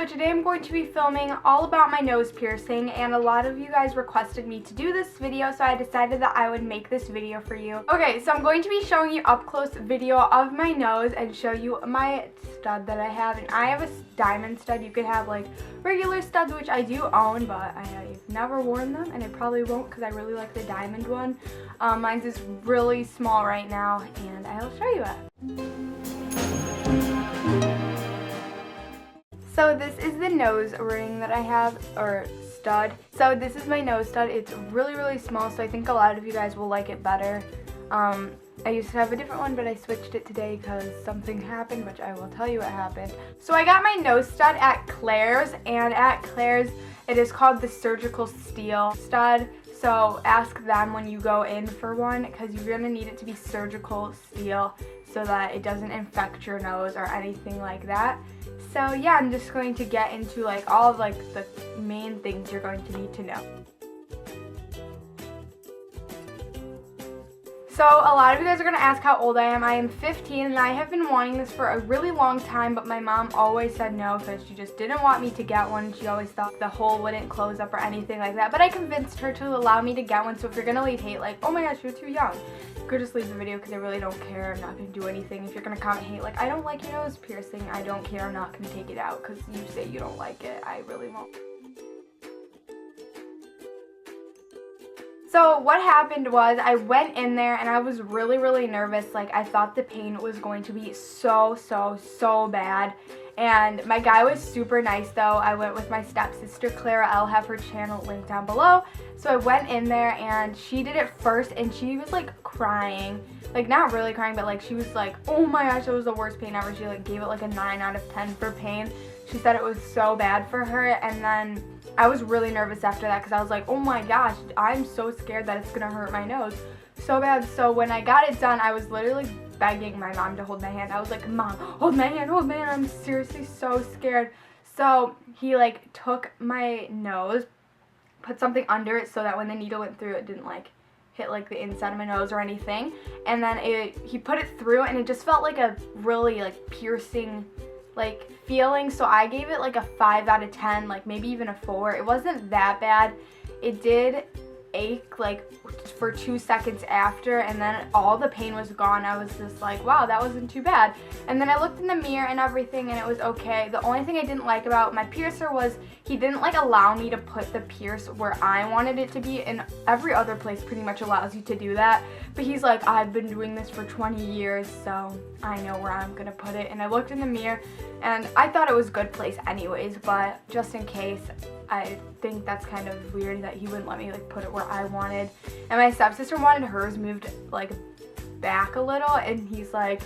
today I'm going to be filming all about my nose piercing, and a lot of you guys requested me to do this video, so I decided that I would make this video for you. Okay, so I'm going to be showing you up close video of my nose and show you my stud that I have. And I have a diamond stud. You could have like regular studs, which I do own, but I've never worn them and I probably won't because I really like the diamond one. Mine's is really small right now and I'll show you it. So this is the nose ring that I have, or stud. So this is my nose stud. It's really small, so I think a lot of you guys will like it better. I used to have a different one, but I switched it today because something happened, which I will tell you what happened. So I got my nose stud at Claire's, and at Claire's it is called the surgical steel stud. So ask them when you go in for one, because you're going to need it to be surgical steel so that it doesn't infect your nose or anything like that. So yeah, I'm just going to get into like all of like the main things you're going to need to know. So a lot of you guys are going to ask how old I am. I am 15 and I have been wanting this for a really long time, but my mom always said no because she just didn't want me to get one. She always thought the hole wouldn't close up or anything like that, but I convinced her to allow me to get one. So if you're going to leave hate like, oh my gosh, you're too young, you could just leave the video because I really don't care. I'm not going to do anything. If you're going to comment hate like, I don't like your nose piercing, I don't care. I'm not going to take it out because you say you don't like it. I really won't. So what happened was I went in there and I was really nervous. Like I thought the pain was going to be so bad. And my guy was super nice though. I went with my stepsister Clara. I'll have her channel linked down below. So I went in there and she did it first and she was like crying. Like not really crying, but like she was like, oh my gosh, it was the worst pain ever. She like gave it like a 9 out of 10 for pain. She said it was so bad for her, and then I was really nervous after that because I was like, oh my gosh, I'm so scared that it's gonna hurt my nose so bad. So when I got it done, I was literally begging my mom to hold my hand. I was like, Mom, hold my hand, I'm seriously so scared. So he like took my nose, put something under it so that when the needle went through, it didn't like hit like the inside of my nose or anything. And then he put it through and it just felt like a really like piercing like feeling. So I gave it like a 5 out of 10, like maybe even a 4. It wasn't that bad. It did ache like for 2 seconds after, and then all the pain was gone. I was just like, wow, that wasn't too bad. And then I looked in the mirror and everything and it was okay. The only thing I didn't like about my piercer was he didn't like allow me to put the pierce where I wanted it to be, and every other place pretty much allows you to do that. But he's like, I've been doing this for 20 years, so I know where I'm gonna put it. And I looked in the mirror and I thought it was a good place anyways, but just in case, I think that's kind of weird that he wouldn't let me like put it where I wanted. And my stepsister wanted hers moved like back a little, and he's like,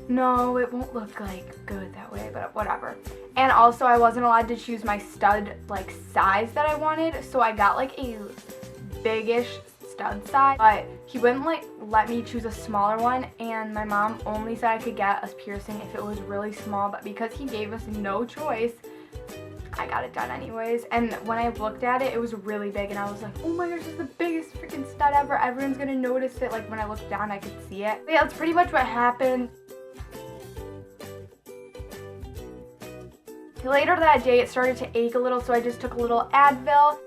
no, it won't look like good that way, but whatever. And also I wasn't allowed to choose my stud like size that I wanted, so I got like a biggish stud size, but he wouldn't like let me choose a smaller one. And my mom only said I could get a piercing if it was really small, but because he gave us no choice, I got it done anyways. And when I looked at it, it was really big and I was like, oh my gosh, this is the biggest freaking stud ever. Everyone's gonna notice it. Like when I looked down, I could see it. But yeah, that's pretty much what happened. Later that day, it started to ache a little, so I just took a little Advil.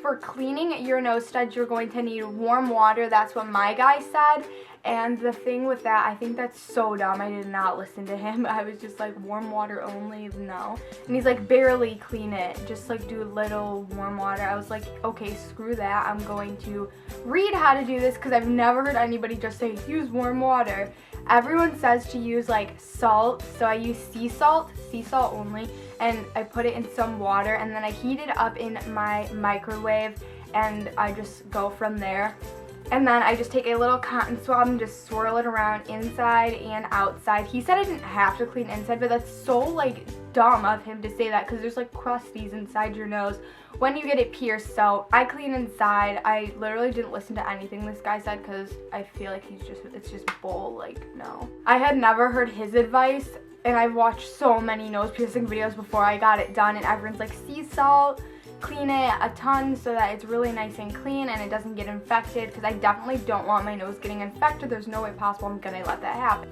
For cleaning your nose studs, you're going to need warm water. That's what my guy said. And the thing with that, I think that's so dumb. I did not listen to him. I was just like, warm water only? No. And he's like, barely clean it. Just like do a little warm water. I was like, okay, screw that. I'm going to read how to do this because I've never heard anybody just say, use warm water. Everyone says to use like salt. So I use sea salt only. And I put it in some water and then I heat it up in my microwave and I just go from there. And then I just take a little cotton swab and just swirl it around inside and outside. He said I didn't have to clean inside, but that's so like dumb of him to say that because there's like crusties inside your nose when you get it pierced. So I clean inside. I literally didn't listen to anything this guy said because I feel like it's just bull. Like, no. I had never heard his advice, and I've watched so many nose piercing videos before I got it done, and everyone's like, sea salt, clean it a ton so that it's really nice and clean and it doesn't get infected, because I definitely don't want my nose getting infected. There's no way possible I'm gonna let that happen.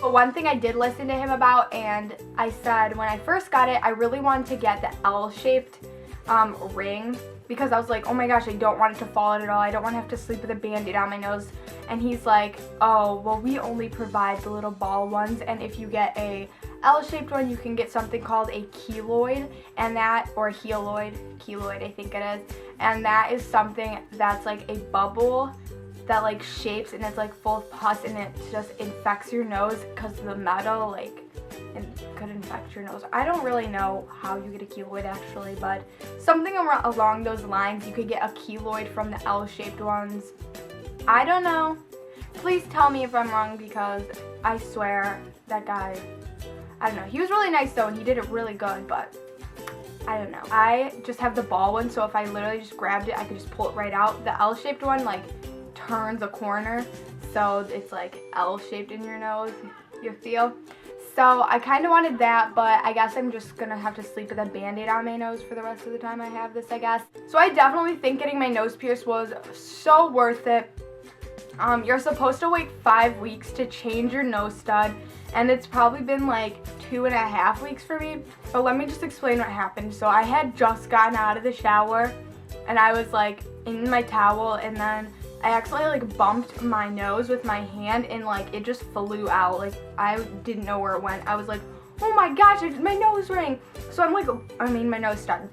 But one thing I did listen to him about, and I said when I first got it, I really wanted to get the L-shaped ring, because I was like, oh my gosh, I don't want it to fall out at all. I don't want to have to sleep with a Band-Aid on my nose. And he's like, oh, well, we only provide the little ball ones, and if you get a L-shaped one, you can get something called a keloid, and that, or keloid I think it is, and that is something that's like a bubble that like shapes, and it's like full of pus, and it just infects your nose because the metal like could infect your nose. I don't really know how you get a keloid actually, but something along those lines. You could get a keloid from the L-shaped ones. I don't know. Please tell me if I'm wrong, because I swear that guy, I don't know. He was really nice though, and he did it really good, but I don't know. I just have the ball one, so if I literally just grabbed it, I could just pull it right out. The L-shaped one like turns a corner, so it's like L-shaped in your nose, you feel? So I kind of wanted that, but I guess I'm just going to have to sleep with a Band-Aid on my nose for the rest of the time I have this, I guess. So I definitely think getting my nose pierced was so worth it. You're supposed to wait 5 weeks to change your nose stud, and it's probably been like 2.5 weeks for me. But let me just explain what happened. So I had just gotten out of the shower, and I was like in my towel, and then I accidentally like bumped my nose with my hand, and like it just flew out. Like I didn't know where it went. I was like, oh my gosh, my nose ring. So I'm like, my nose stud.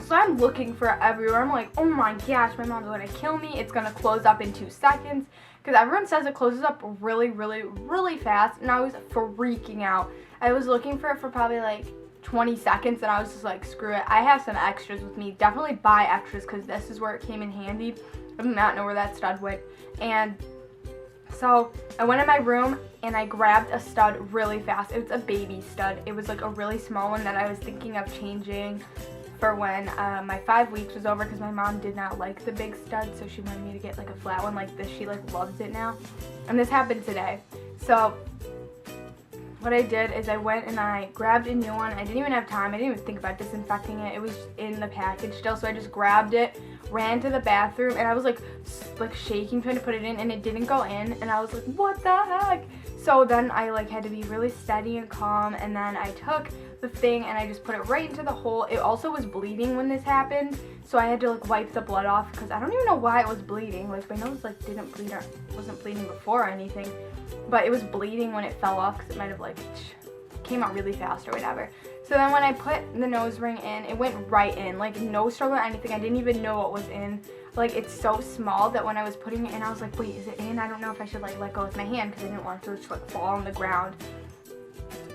So I'm looking for it everywhere. I'm like, oh my gosh, my mom's gonna kill me. It's gonna close up in 2 seconds. Because everyone says it closes up really, really, really fast. And I was freaking out. I was looking for it for probably like 20 seconds, and I was just like, screw it. I have some extras with me. Definitely buy extras, because this is where it came in handy. I did not know where that stud went. And so I went in my room and I grabbed a stud really fast. It was a baby stud. It was like a really small one that I was thinking of changing for when my 5 weeks was over, because my mom did not like the big stud, so she wanted me to get like a flat one like this. She like loves it now. And this happened today. So what I did is I went and I grabbed a new one. I didn't even have time. I didn't even think about disinfecting it. It was in the package still, so I just grabbed it, ran to the bathroom, and I was like shaking trying to put it in, and it didn't go in, and I was like, what the heck? So then I like had to be really steady and calm, and then I took the thing and I just put it right into the hole. It also was bleeding when this happened, so I had to like wipe the blood off, because I don't even know why it was bleeding. Like my nose like didn't bleed or wasn't bleeding before or anything, but it was bleeding when it fell off, because it might have like came out really fast or whatever. So then when I put the nose ring in, it went right in, like no struggle or anything. I didn't even know what was in. Like it's so small that when I was putting it in, I was like, wait, is it in? I don't know if I should like let go with my hand, because I didn't want it to just like fall on the ground.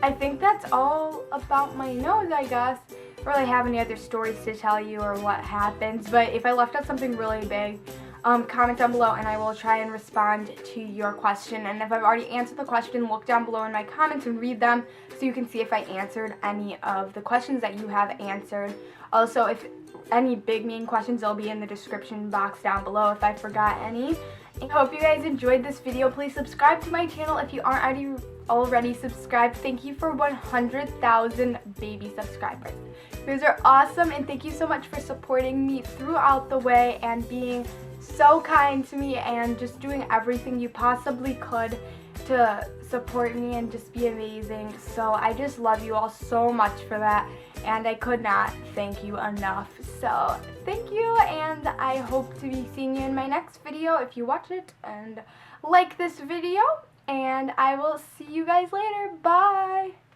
I think that's all about my nose, I guess. I don't really have any other stories to tell you or what happens, but if I left out something really big, comment down below and I will try and respond to your question. And if I've already answered the question, look down below in my comments and read them so you can see if I answered any of the questions that you have answered. Also, if any big main questions, they'll be in the description box down below if I forgot any. I hope you guys enjoyed this video. Please subscribe to my channel if you aren't already subscribed. Thank you for 100,000 baby subscribers. You guys are awesome, and thank you so much for supporting me throughout the way and being so kind to me and just doing everything you possibly could to support me and just be amazing. So I just love you all so much for that, and I could not thank you enough. So thank you, and I hope to be seeing you in my next video if you watch it and like this video, and I will see you guys later. Bye!